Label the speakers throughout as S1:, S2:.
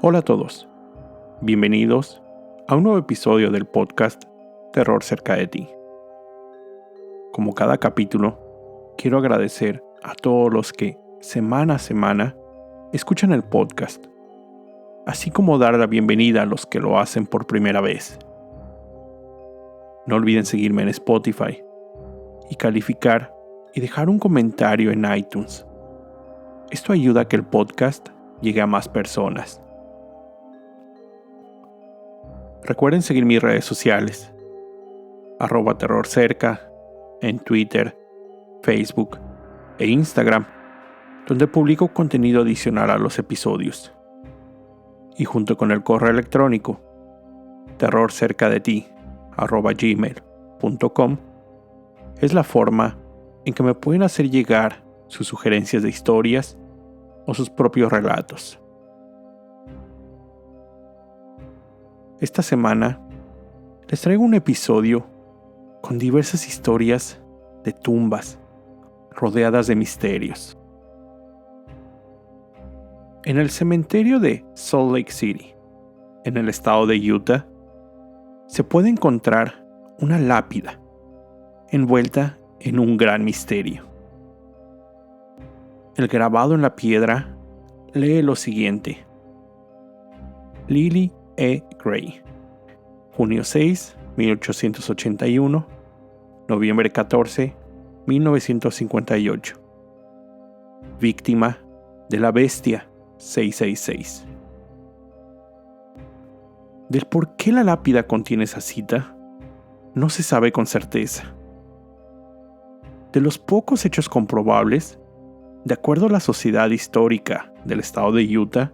S1: Hola a todos, bienvenidos a un nuevo episodio del podcast Terror cerca de ti. Como cada capítulo, quiero agradecer a todos los que semana a semana escuchan el podcast, así como dar la bienvenida a los que lo hacen por primera vez. No olviden seguirme en Spotify y calificar y dejar un comentario en iTunes. Esto ayuda a que el podcast llegue a más personas. Recuerden seguir mis redes sociales, @terrorcerca, en Twitter, Facebook e Instagram, donde publico contenido adicional a los episodios. Y junto con el correo electrónico, terrorcercadeti@gmail.com, es la forma en que me pueden hacer llegar sus sugerencias de historias o sus propios relatos. Esta semana les traigo un episodio con diversas historias de tumbas rodeadas de misterios. En el cementerio de Salt Lake City, en el estado de Utah, se puede encontrar una lápida envuelta en un gran misterio. El grabado en la piedra lee lo siguiente: Lily E. Gray, junio 6, 1881, noviembre 14, 1958. Víctima de la bestia 666. Del por qué la lápida contiene esa cita, no se sabe con certeza. De los pocos hechos comprobables, de acuerdo a la Sociedad Histórica del Estado de Utah,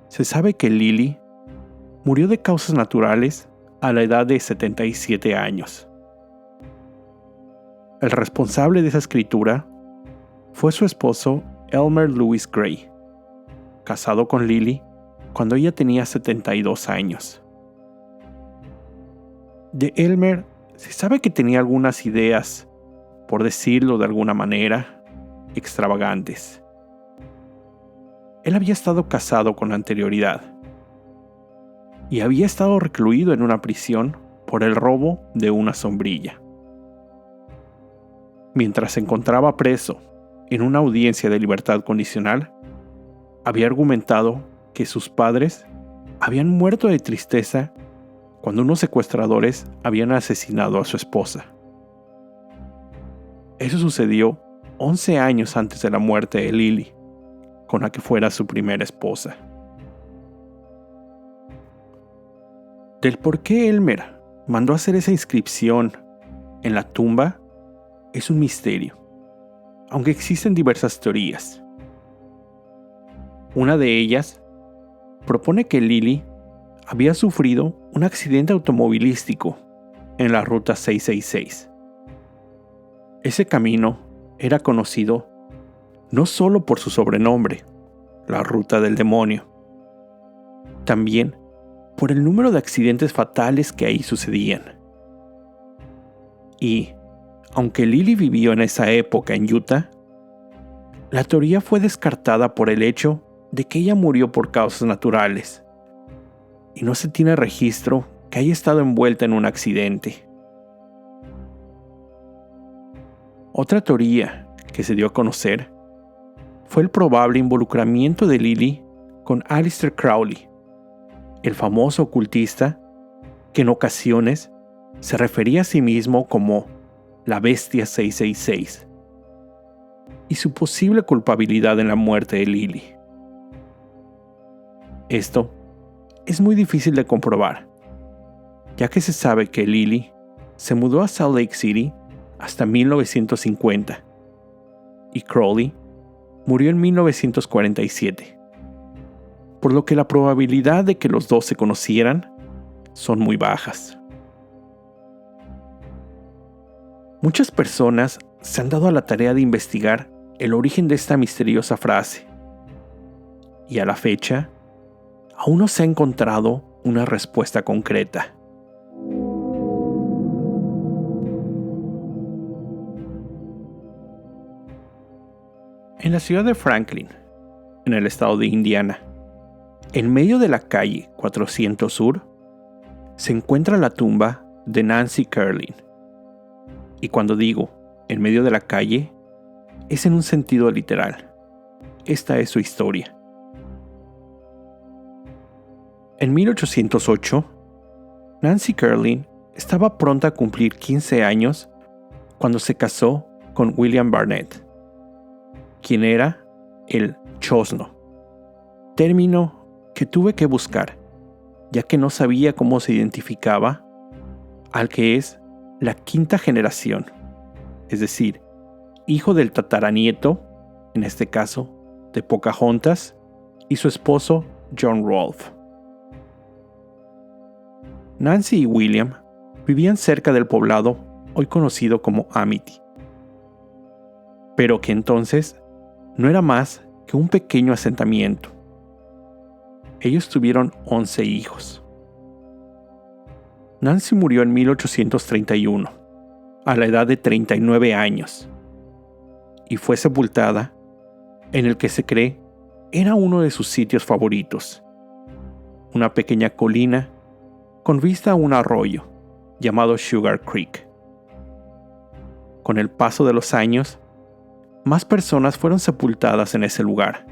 S1: se sabe que Lily murió de causas naturales a la edad de 77 años. El responsable de esa escritura fue su esposo Elmer Lewis Gray, casado con Lily cuando ella tenía 72 años. De Elmer se sabe que tenía algunas ideas, por decirlo de alguna manera, extravagantes. Él había estado casado con anterioridad y había estado recluido en una prisión por el robo de una sombrilla. Mientras se encontraba preso en una audiencia de libertad condicional, había argumentado que sus padres habían muerto de tristeza cuando unos secuestradores habían asesinado a su esposa. Eso sucedió 11 años antes de la muerte de Lily, con la que fuera su primera esposa. Del por qué Elmer mandó hacer esa inscripción en la tumba es un misterio, aunque existen diversas teorías. Una de ellas propone que Lily había sufrido un accidente automovilístico en la ruta 666. Ese camino era conocido no solo por su sobrenombre, la ruta del demonio, también por el número de accidentes fatales que ahí sucedían. Y, aunque Lily vivió en esa época en Utah, la teoría fue descartada por el hecho de que ella murió por causas naturales, y no se tiene registro que haya estado envuelta en un accidente. Otra teoría que se dio a conocer fue el probable involucramiento de Lily con Aleister Crowley, el famoso ocultista que en ocasiones se refería a sí mismo como la bestia 666, y su posible culpabilidad en la muerte de Lily. Esto es muy difícil de comprobar, ya que se sabe que Lily se mudó a Salt Lake City hasta 1950 y Crowley murió en 1947, por lo que la probabilidad de que los dos se conocieran son muy bajas. Muchas personas se han dado a la tarea de investigar el origen de esta misteriosa frase, y a la fecha aún no se ha encontrado una respuesta concreta. En la ciudad de Franklin, en el estado de Indiana, En medio de la calle 400 Sur se encuentra la tumba de Nancy Kerlin. Y cuando digo en medio de la calle, es en un sentido literal. Esta es su historia. En 1808, Nancy Kerlin estaba pronta a cumplir 15 años cuando se casó con William Barnett, quien era el chosno, término que tuve que buscar, ya que no sabía cómo se identificaba al que es la quinta generación, es decir, hijo del tataranieto, en este caso, de Pocahontas, y su esposo John Rolfe. Nancy y William vivían cerca del poblado hoy conocido como Amity, pero que entonces no era más que un pequeño asentamiento. Ellos tuvieron 11 hijos. Nancy murió en 1831, a la edad de 39 años, y fue sepultada en el que se cree era uno de sus sitios favoritos, una pequeña colina con vista a un arroyo llamado Sugar Creek. Con el paso de los años, más personas fueron sepultadas en ese lugar,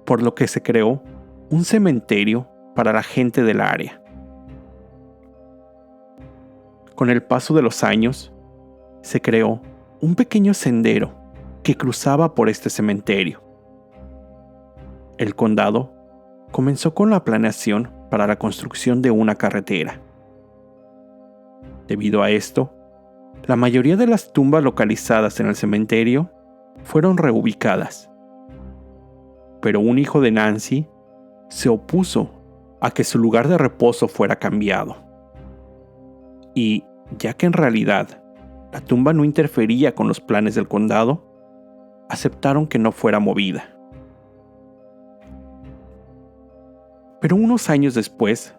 S1: por lo que se creó un cementerio para la gente del área. Con el paso de los años, se creó un pequeño sendero que cruzaba por este cementerio. El condado comenzó con la planeación para la construcción de una carretera. Debido a esto, la mayoría de las tumbas localizadas en el cementerio fueron reubicadas. Pero un hijo de Nancy se opuso a que su lugar de reposo fuera cambiado. Y, ya que en realidad la tumba no interfería con los planes del condado, aceptaron que no fuera movida. Pero unos años después,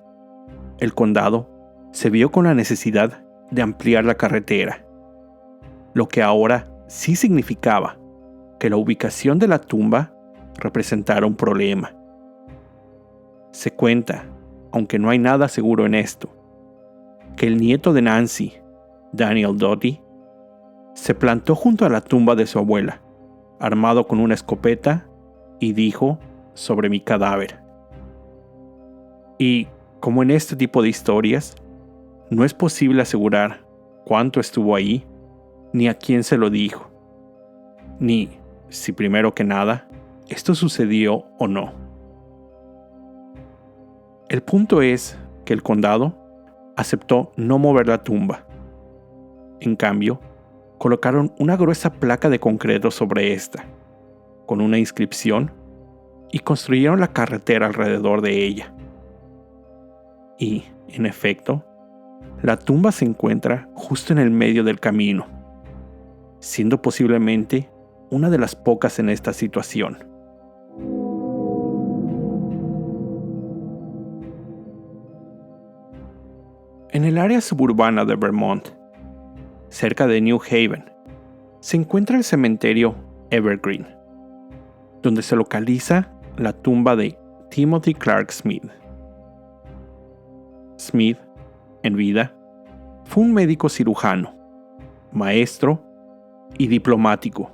S1: el condado se vio con la necesidad de ampliar la carretera, lo que ahora sí significaba que la ubicación de la tumba representara un problema. Se cuenta, aunque no hay nada seguro en esto, que el nieto de Nancy, Daniel Doty, se plantó junto a la tumba de su abuela, armado con una escopeta, y dijo: "Sobre mi cadáver". Y, como en este tipo de historias, no es posible asegurar cuánto estuvo ahí, ni a quién se lo dijo, ni si primero que nada esto sucedió o no. El punto es que el condado aceptó no mover la tumba. En cambio, colocaron una gruesa placa de concreto sobre esta, con una inscripción, y construyeron la carretera alrededor de ella. Y, en efecto, la tumba se encuentra justo en el medio del camino, siendo posiblemente una de las pocas en esta situación. En el área suburbana de Vermont, cerca de New Haven, se encuentra el cementerio Evergreen, donde se localiza la tumba de Timothy Clark Smith. Smith, en vida, fue un médico cirujano, maestro y diplomático,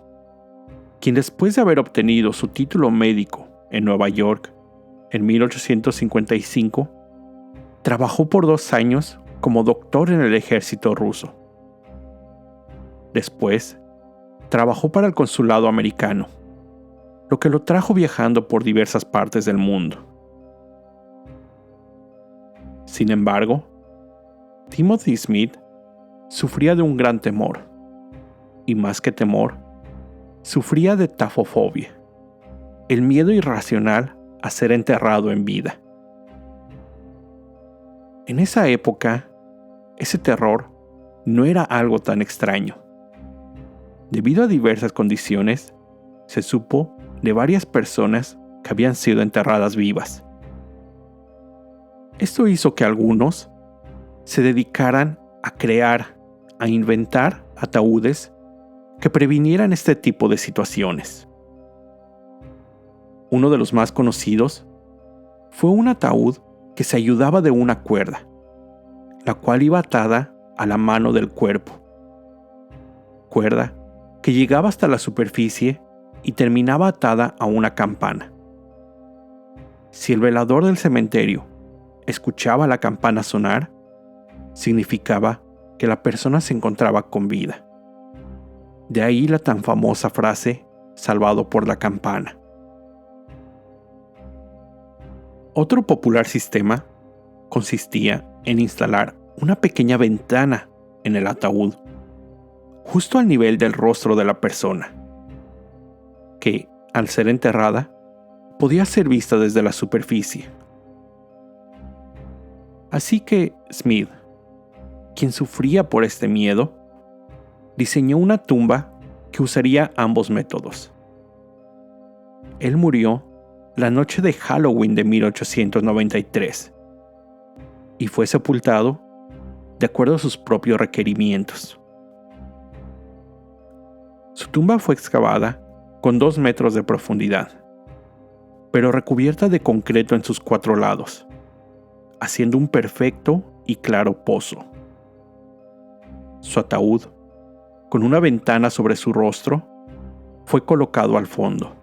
S1: quien después de haber obtenido su título médico en Nueva York en 1855, trabajó por 2 años como doctor en el ejército ruso. Después, trabajó para el consulado americano, lo que lo trajo viajando por diversas partes del mundo. Sin embargo, Timothy Smith sufría de un gran temor, y más que temor, sufría de tafofobia, el miedo irracional a ser enterrado en vida. En esa época, ese terror no era algo tan extraño. Debido a diversas condiciones, se supo de varias personas que habían sido enterradas vivas. Esto hizo que algunos se dedicaran a crear, a inventar ataúdes que previnieran este tipo de situaciones. Uno de los más conocidos fue un ataúd que se ayudaba de una cuerda, la cual iba atada a la mano del cuerpo. Cuerda que llegaba hasta la superficie y terminaba atada a una campana. Si el velador del cementerio escuchaba la campana sonar, significaba que la persona se encontraba con vida. De ahí la tan famosa frase, salvado por la campana. Otro popular sistema consistía en instalar una pequeña ventana en el ataúd, justo al nivel del rostro de la persona, que, al ser enterrada, podía ser vista desde la superficie. Así que Smith, quien sufría por este miedo, diseñó una tumba que usaría ambos métodos. Él murió la noche de Halloween de 1893 y fue sepultado de acuerdo a sus propios requerimientos. Su tumba fue excavada con 2 metros de profundidad, pero recubierta de concreto en sus 4 lados, haciendo un perfecto y claro pozo. Su ataúd, con una ventana sobre su rostro, fue colocado al fondo.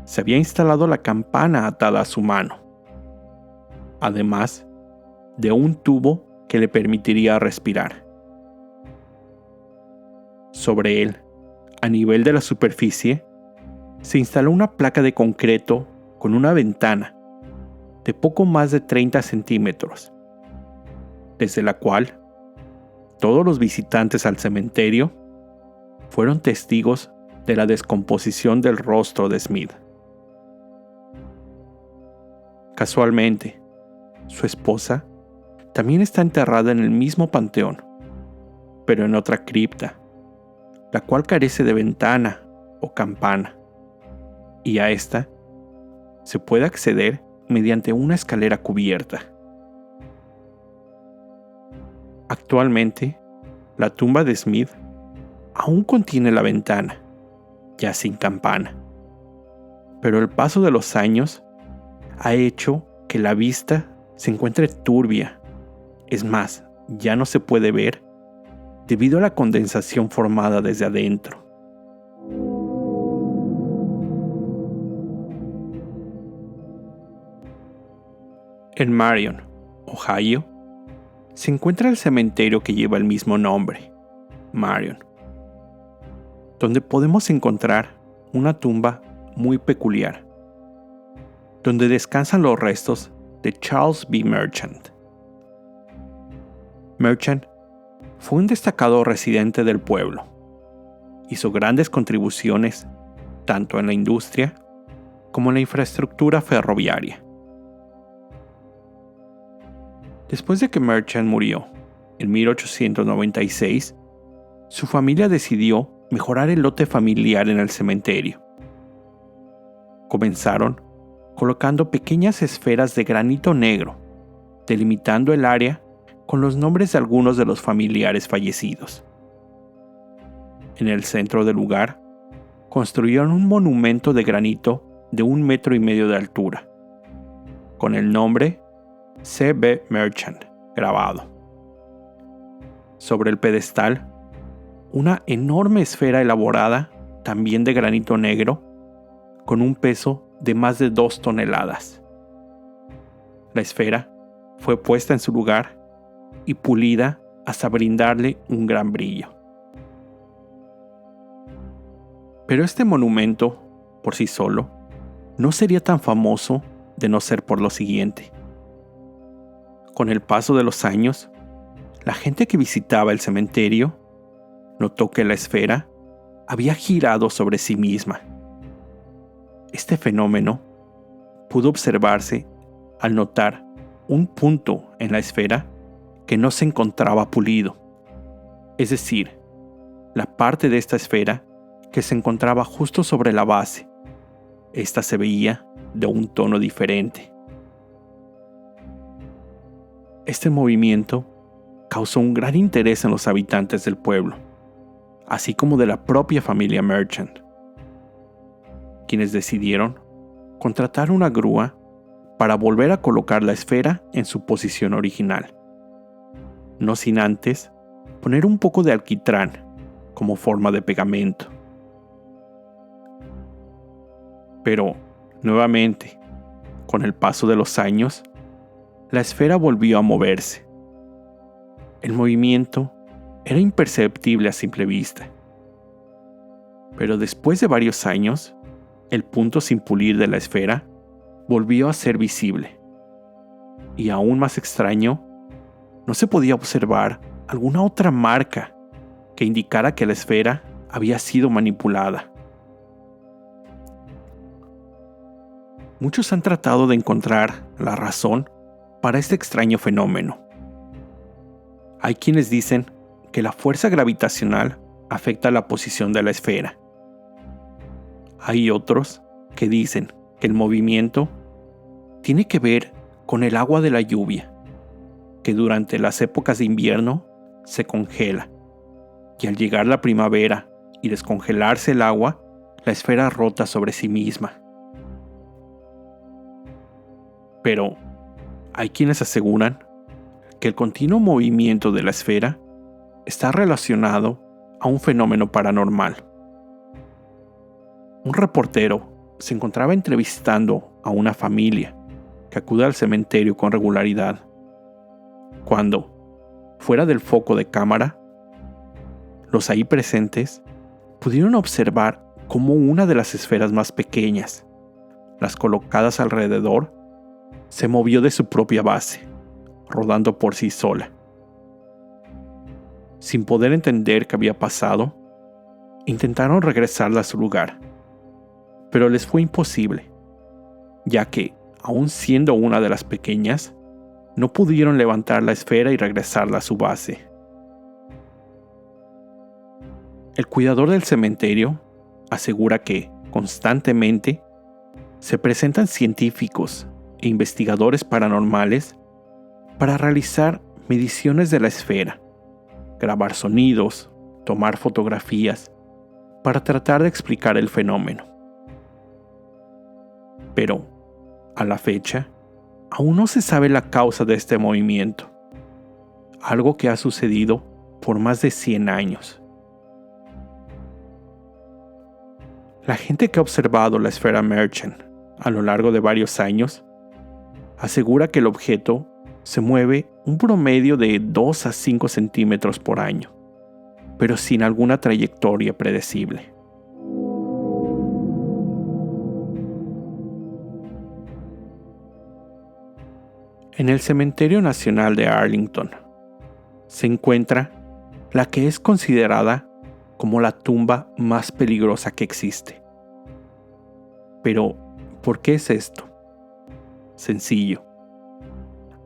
S1: Se había instalado la campana atada a su mano, además de un tubo que le permitiría respirar. Sobre él, a nivel de la superficie, se instaló una placa de concreto con una ventana de poco más de 30 centímetros, desde la cual todos los visitantes al cementerio fueron testigos de la descomposición del rostro de Smith. Casualmente, su esposa también está enterrada en el mismo panteón, pero en otra cripta, la cual carece de ventana o campana, y a esta se puede acceder mediante una escalera cubierta. Actualmente, la tumba de Smith aún contiene la ventana, ya sin campana, pero el paso de los años ha hecho que la vista se encuentre turbia. Es más, ya no se puede ver debido a la condensación formada desde adentro. En Marion, Ohio, se encuentra el cementerio que lleva el mismo nombre, Marion, donde podemos encontrar una tumba muy peculiar, donde descansan los restos de Charles B. Merchant. Merchant fue un destacado residente del pueblo. Hizo grandes contribuciones tanto en la industria como en la infraestructura ferroviaria. Después de que Merchant murió en 1896, su familia decidió mejorar el lote familiar en el cementerio. Comenzaron colocando pequeñas esferas de granito negro, delimitando el área con los nombres de algunos de los familiares fallecidos. En el centro del lugar, construyeron un monumento de granito de 1,5 metros de altura, con el nombre C.B. Merchant grabado. Sobre el pedestal, una enorme esfera elaborada, también de granito negro, con un peso de más de 2 toneladas. La esfera fue puesta en su lugar y pulida hasta brindarle un gran brillo. Pero este monumento, por sí solo, no sería tan famoso de no ser por lo siguiente. Con el paso de los años, la gente que visitaba el cementerio notó que la esfera había girado sobre sí misma. Este fenómeno pudo observarse al notar un punto en la esfera que no se encontraba pulido, es decir, la parte de esta esfera que se encontraba justo sobre la base. Esta se veía de un tono diferente. Este movimiento causó un gran interés en los habitantes del pueblo, así como de la propia familia Merchant, quienes decidieron contratar una grúa para volver a colocar la esfera en su posición original, no sin antes poner un poco de alquitrán como forma de pegamento. Pero, nuevamente, con el paso de los años, la esfera volvió a moverse. El movimiento era imperceptible a simple vista. Pero después de varios años, el punto sin pulir de la esfera volvió a ser visible. Y aún más extraño, no se podía observar alguna otra marca que indicara que la esfera había sido manipulada. Muchos han tratado de encontrar la razón para este extraño fenómeno. Hay quienes dicen que la fuerza gravitacional afecta la posición de la esfera. Hay otros que dicen que el movimiento tiene que ver con el agua de la lluvia, que durante las épocas de invierno se congela, y al llegar la primavera y descongelarse el agua, la esfera rota sobre sí misma. Pero hay quienes aseguran que el continuo movimiento de la esfera está relacionado a un fenómeno paranormal. Un reportero se encontraba entrevistando a una familia que acude al cementerio con regularidad, cuando, fuera del foco de cámara, los ahí presentes pudieron observar cómo una de las esferas más pequeñas, las colocadas alrededor, se movió de su propia base, rodando por sí sola. Sin poder entender qué había pasado, intentaron regresarla a su lugar, pero les fue imposible, ya que, aun siendo una de las pequeñas, no pudieron levantar la esfera y regresarla a su base. El cuidador del cementerio asegura que, constantemente, se presentan científicos e investigadores paranormales para realizar mediciones de la esfera, grabar sonidos, tomar fotografías, para tratar de explicar el fenómeno. Pero, a la fecha, aún no se sabe la causa de este movimiento, algo que ha sucedido por más de 100 años. La gente que ha observado la esfera Merchant a lo largo de varios años asegura que el objeto se mueve un promedio de 2 a 5 centímetros por año, pero sin alguna trayectoria predecible. En el Cementerio Nacional de Arlington se encuentra la que es considerada como la tumba más peligrosa que existe. Pero, ¿por qué es esto? Sencillo.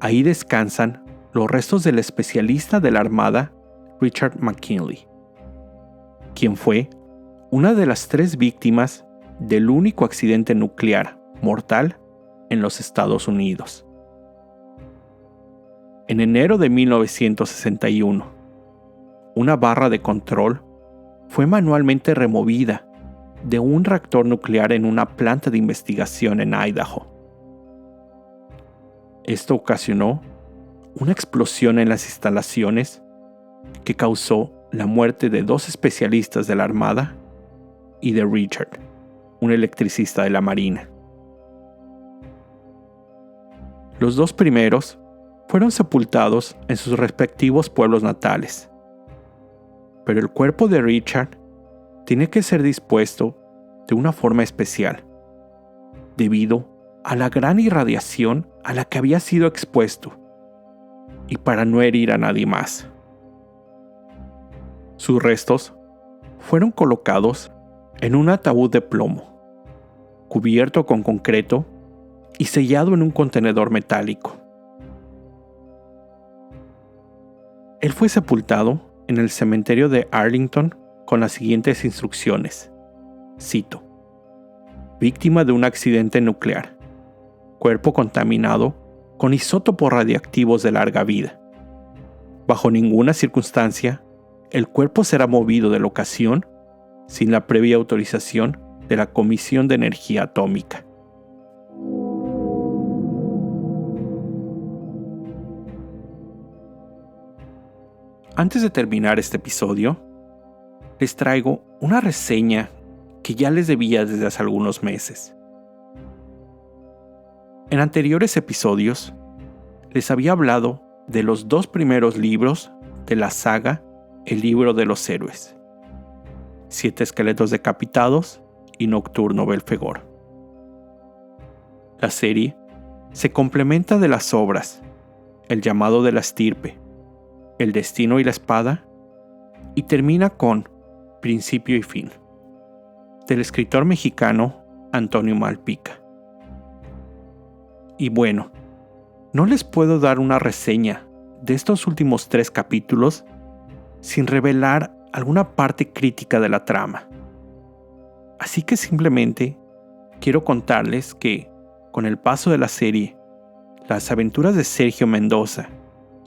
S1: Ahí descansan los restos del especialista de la Armada Richard McKinley, quien fue una de las 3 víctimas del único accidente nuclear mortal en los Estados Unidos. En enero de 1961, una barra de control fue manualmente removida de un reactor nuclear en una planta de investigación en Idaho. Esto ocasionó una explosión en las instalaciones que causó la muerte de 2 especialistas de la Armada y de Richard, un electricista de la Marina. Los 2 primeros fueron sepultados en sus respectivos pueblos natales, pero el cuerpo de Richard tiene que ser dispuesto de una forma especial, debido a la gran irradiación a la que había sido expuesto, y para no herir a nadie más. Sus restos fueron colocados en un ataúd de plomo, cubierto con concreto y sellado en un contenedor metálico. Él fue sepultado en el cementerio de Arlington con las siguientes instrucciones. Cito: víctima de un accidente nuclear, cuerpo contaminado con isótopos radiactivos de larga vida. Bajo ninguna circunstancia, el cuerpo será movido de locación sin la previa autorización de la Comisión de Energía Atómica. Antes de terminar este episodio, les traigo una reseña que ya les debía desde hace algunos meses. En anteriores episodios, les había hablado de los 2 primeros libros de la saga El Libro de los Héroes, 7 esqueletos decapitados y Nocturno Belfegor. La serie se complementa de las obras El llamado de la estirpe, El destino y la espada, y termina con Principio y fin, del escritor mexicano Antonio Malpica. Y bueno, no les puedo dar una reseña de estos últimos 3 capítulos sin revelar alguna parte crítica de la trama. Así que simplemente quiero contarles que, con el paso de la serie, las aventuras de Sergio Mendoza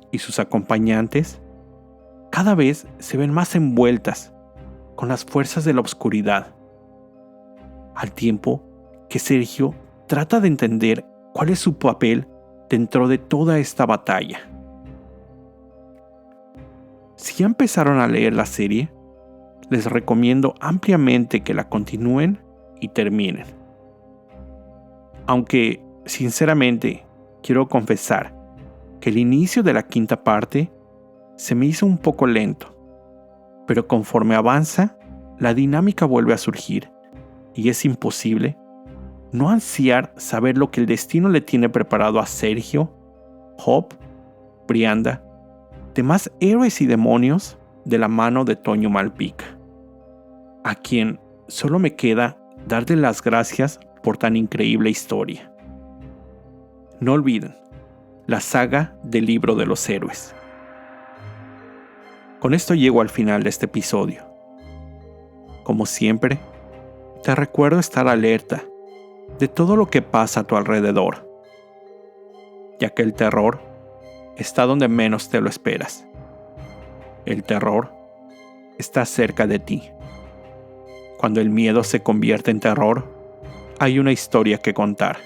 S1: y sus acompañantes cada vez se ven más envueltas con las fuerzas de la oscuridad, al tiempo que Sergio trata de entender cuál es su papel dentro de toda esta batalla. Si ya empezaron a leer la serie, les recomiendo ampliamente que la continúen y terminen. Aunque, sinceramente, quiero confesar que el inicio de la 5ª parte se me hizo un poco lento, pero conforme avanza, la dinámica vuelve a surgir y es imposible no ansiar saber lo que el destino le tiene preparado a Sergio, Hop, Brianda, demás héroes y demonios de la mano de Toño Malpica, a quien solo me queda darle las gracias por tan increíble historia. No olviden, la saga del Libro de los Héroes. Con esto llego al final de este episodio. Como siempre, te recuerdo estar alerta de todo lo que pasa a tu alrededor, ya que el terror está donde menos te lo esperas. El terror está cerca de ti. Cuando el miedo se convierte en terror, hay una historia que contar.